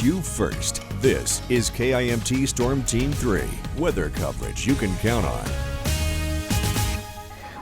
You first. This is KIMT Storm Team 3, weather coverage you can count on.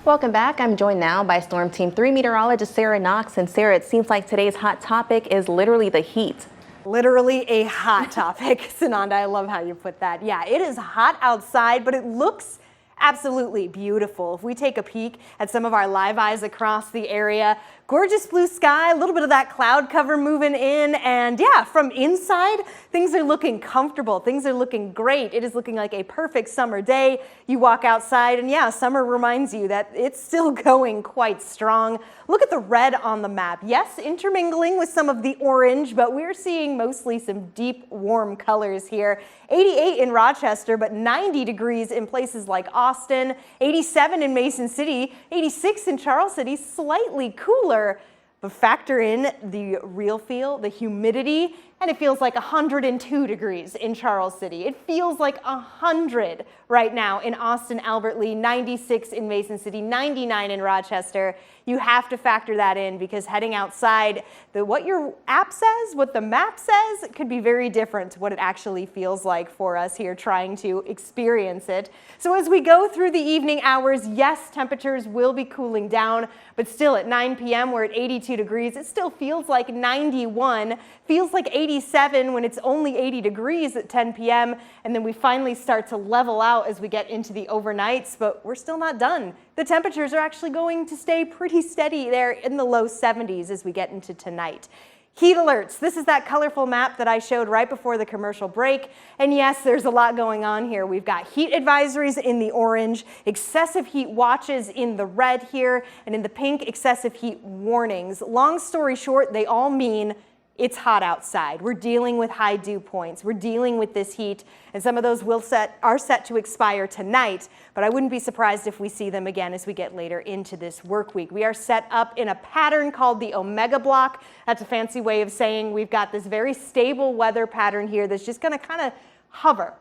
Welcome back. I'm joined now by Storm Team 3 meteorologist Sarah Knox. And Sarah, it seems like today's hot topic is literally the heat. Literally a hot topic. Sananda, I love how you put that. Yeah, it is hot outside, but it looks absolutely beautiful. If we take a peek at some of our live eyes across the area, gorgeous blue sky, a little bit of that cloud cover moving in, and yeah, from inside, things are looking comfortable. Things are looking great. It is looking like a perfect summer day. You walk outside and yeah, summer reminds you that it's still going quite strong. Look at the red on the map. Yes, intermingling with some of the orange, but we're seeing mostly some deep, warm colors here. 88 in Rochester, but 90 degrees in places like Austin, 87 in Mason City, 86 in Charles City, slightly cooler. But factor in the real feel, the humidity, and it feels like 102 degrees in Charles City. It feels like 100 right now in Austin, Albert Lee, 96 in Mason City, 99 in Rochester. You have to factor that in because heading outside, what your app says, what the map says, could be very different to what it actually feels like for us here trying to experience it. So as we go through the evening hours, yes, temperatures will be cooling down, but still at 9 p.m. we're at 82 degrees. It still feels like 91, feels like 87 when it's only 80 degrees at 10 p.m. And then we finally start to level out as we get into the overnights, but we're still not done. The temperatures are actually going to stay pretty steady there in the low 70s as we get into tonight. Heat alerts. This is that colorful map that I showed right before the commercial break. And yes, there's a lot going on here. We've got heat advisories in the orange, excessive heat watches in the red here, and in the pink, excessive heat warnings. Long story short, they all mean it's hot outside. We're dealing with high dew points. We're dealing with this heat, and some of those are set to expire tonight, but I wouldn't be surprised if we see them again as we get later into this work week. We are set up in a pattern called the Omega Block. That's a fancy way of saying we've got this very stable weather pattern here that's just gonna kind of hover.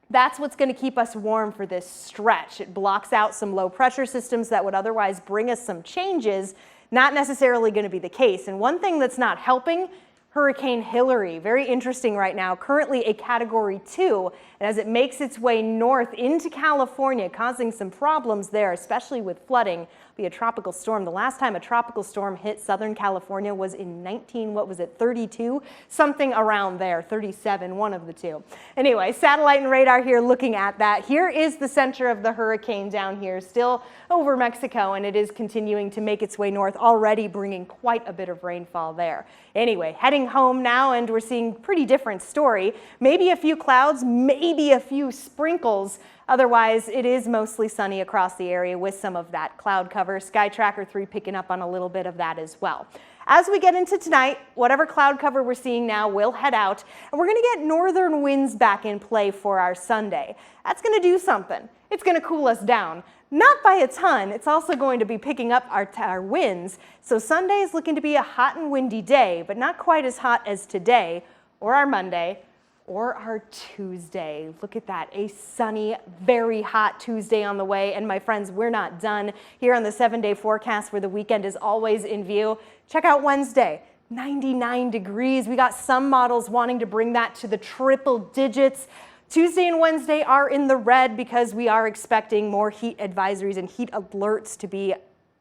That's what's going to keep us warm for this stretch. It blocks out some low pressure systems that would otherwise bring us some changes. Not necessarily going to be the case. And one thing that's not helping, Hurricane Hillary, very interesting right now, currently a Category 2, and as it makes its way north into California, causing some problems there, especially with flooding, be a tropical storm. The last time a tropical storm hit Southern California was in 32? Something around there, 37, one of the two. Anyway, satellite and radar here looking at that. Here is the center of the hurricane down here, still over Mexico, and it is continuing to make its way north, already bringing quite a bit of rainfall there. Anyway, heading home now, and we're seeing pretty different story. Maybe a few clouds, maybe a few sprinkles. Otherwise, it is mostly sunny across the area with some of that cloud cover. Sky Tracker 3 picking up on a little bit of that as well. As we get into tonight, whatever cloud cover we're seeing now will head out, and we're going to get northern winds back in play for our Sunday. That's going to do something. It's going to cool us down. Not by a ton, it's also going to be picking up our winds. So Sunday is looking to be a hot and windy day, but not quite as hot as today or our Monday or our Tuesday. Look at that, a sunny, very hot Tuesday on the way. And my friends, we're not done. Here on the 7-day forecast where the weekend is always in view, check out Wednesday. 99 degrees. We got some models wanting to bring that to the triple digits. Tuesday and Wednesday are in the red because we are expecting more heat advisories and heat alerts to be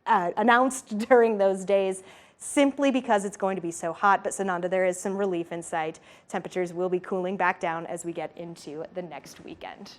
announced during those days, simply because it's going to be so hot. But Sananda, there is some relief in sight. Temperatures will be cooling back down as we get into the next weekend.